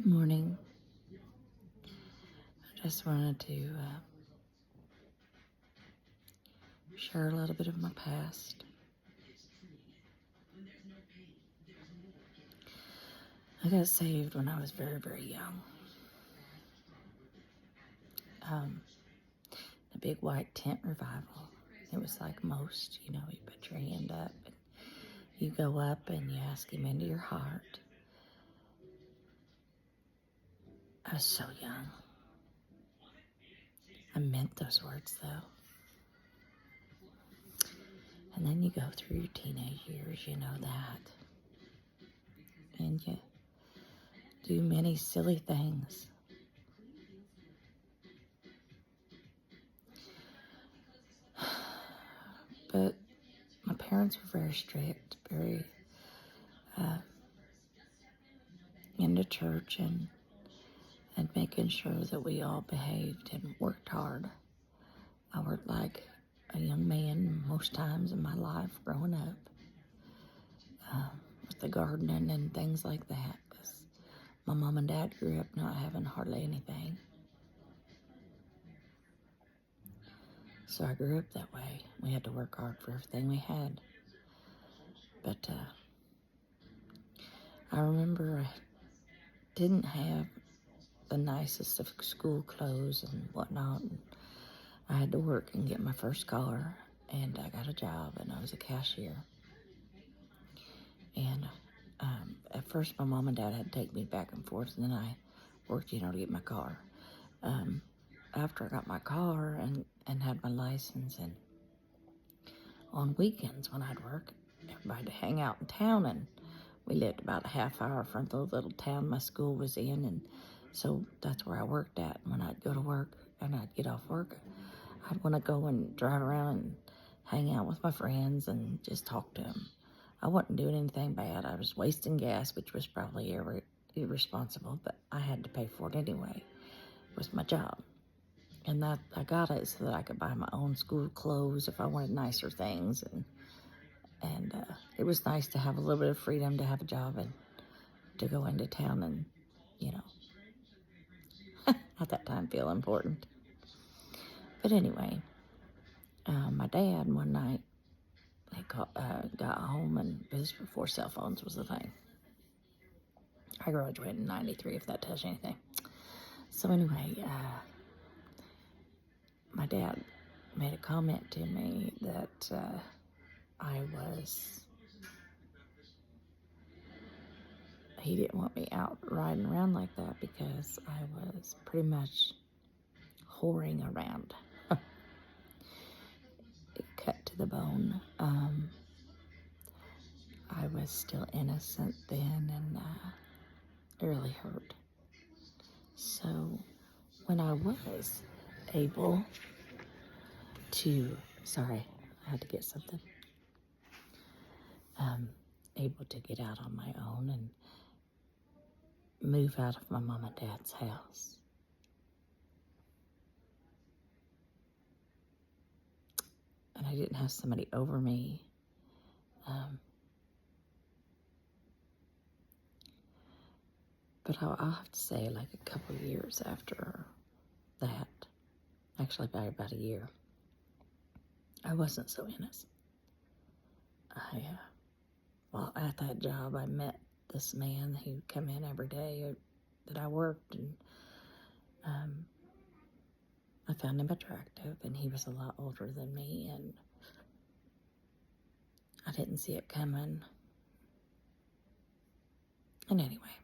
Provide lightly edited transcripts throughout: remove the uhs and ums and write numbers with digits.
Good morning. I just wanted to share a little bit of my past. I got saved when I was very, very young. The big white tent revival. It was like most, you put your hand up and you go up and you ask him into your heart. I was so young. I meant those words though. And then you go through your teenage years, you know that. And you do many silly things. But my parents were very strict, very into church and making sure that we all behaved and worked hard. I worked like a young man most times in my life growing up with the gardening and things like that, because my mom and dad grew up not having hardly anything. So I grew up that way. We had to work hard for everything we had. But I remember I didn't have the nicest of school clothes and whatnot. And I had to work and get my first car, and I got a job, and I was a cashier. And at first, my mom and dad had to take me back and forth, and then I worked, to get my car. After I got my car and had my license, and on weekends when I'd work, everybody'd hang out in town, and we lived about a half hour from the little town my school was in, and so that's where I worked at. When I'd go to work and I'd get off work, I'd want to go and drive around and hang out with my friends and just talk to them. I wasn't doing anything bad. I was wasting gas, which was probably irresponsible, but I had to pay for it anyway. It was my job. And that I got it so that I could buy my own school clothes if I wanted nicer things. And it was nice to have a little bit of freedom to have a job and to go into town and, at that time feel important. But anyway, my dad one night, he got home, and this was before cell phones was the thing. I graduated in 93, if that tells you anything. So anyway, my dad made a comment to me that he didn't want me out riding around like that because I was pretty much whoring around. It cut to the bone. I was still innocent then, and it really hurt. So when I was able to, sorry, I had to get something, able to get out on my own and move out of my mom and dad's house, and I didn't have somebody over me, but I'll have to say, like a couple of years after that, actually by about a year, I wasn't so innocent. Well, at that job, I met this man who'd come in every day that I worked, and I found him attractive, and he was a lot older than me, and I didn't see it coming. And anyway,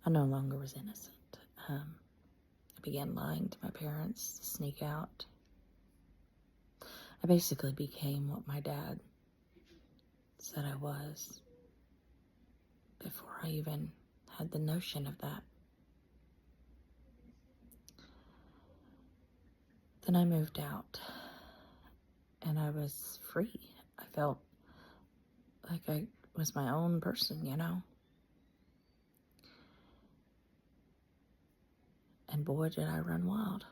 I no longer was innocent. I began lying to my parents to sneak out. I basically became what my dad said I was before I even had the notion of that. Then I moved out, and I was free. I felt like I was my own person, And boy, did I run wild.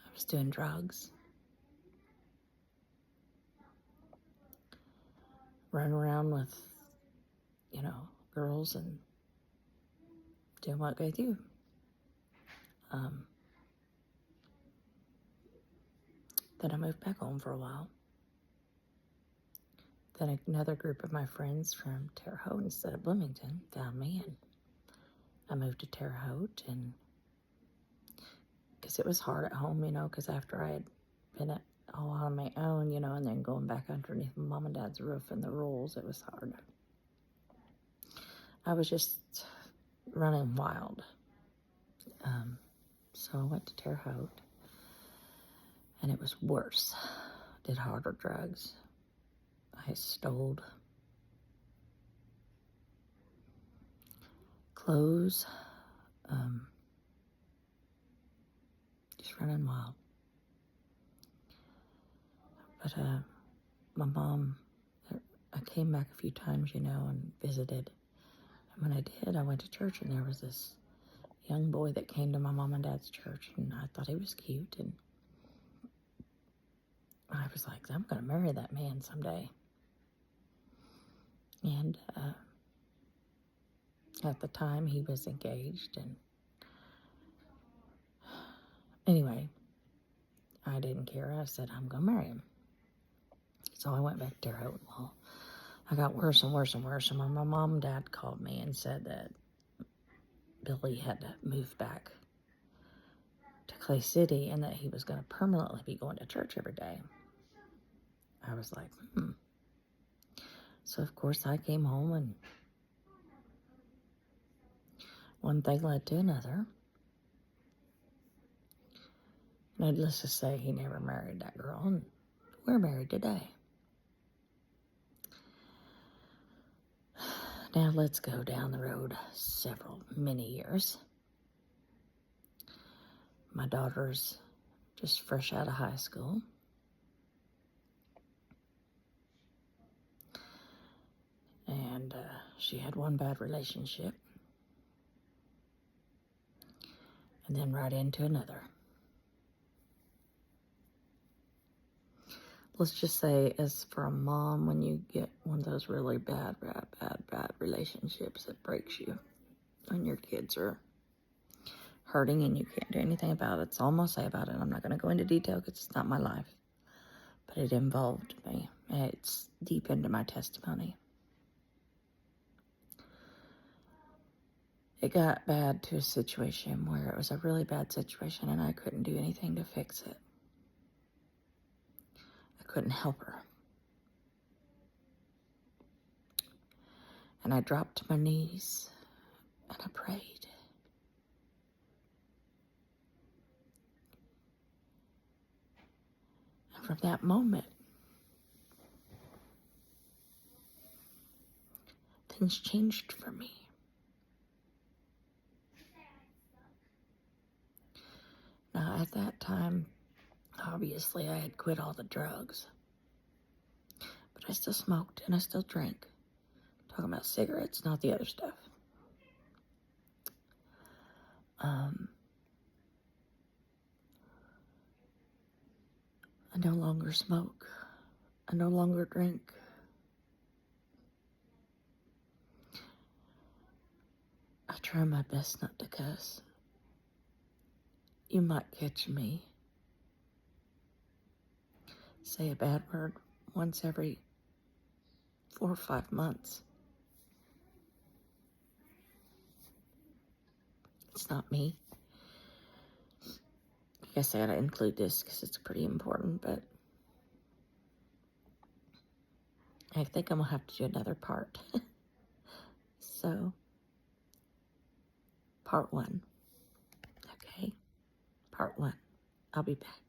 I was doing drugs, running around with, girls and doing what they do. Then I moved back home for a while. Then another group of my friends from Terre Haute instead of Bloomington found me, and I moved to Terre Haute, and because it was hard at home, because after I had been all on my own, and then going back underneath Mom and Dad's roof and the rules, it was hard. I was just running wild. So I went to Terre Haute, and it was worse. Did harder drugs. I stole clothes, just running wild. But my mom, I came back a few times, and visited. And when I did, I went to church, and there was this young boy that came to my mom and dad's church, and I thought he was cute, and I was like, I'm going to marry that man someday. And at the time, he was engaged, and anyway, I didn't care. I said, I'm going to marry him. So I went back to Terre Haute. Well, I got worse and worse and worse, and my mom and dad called me and said that Billy had to move back to Clay City and that he was going to permanently be going to church every day. I was like, So, of course, I came home, and one thing led to another. And let's just say he never married that girl, and we're married today. Now let's go down the road many years. My daughter's just fresh out of high school. And she had one bad relationship. And then right into another. Let's just say, as for a mom, when you get one of those really bad relationships that breaks you, when your kids are hurting and you can't do anything about it, it's all I'm going to say about it. I'm not going to go into detail because it's not my life, but it involved me. It's deep into my testimony. It got bad to a situation where it was a really bad situation and I couldn't do anything to fix it. I couldn't help her. And I dropped to my knees and I prayed. And from that moment, things changed for me. Now, at that time, obviously, I had quit all the drugs. But I still smoked and I still drank. Talking about cigarettes, not the other stuff. I no longer smoke. I no longer drink. I try my best not to cuss. You might catch me say a bad word once every 4 or 5 months. It's not me. I guess I gotta include this because it's pretty important, but I think I'm gonna have to do another part. So, part 1. Okay? Part 1. I'll be back.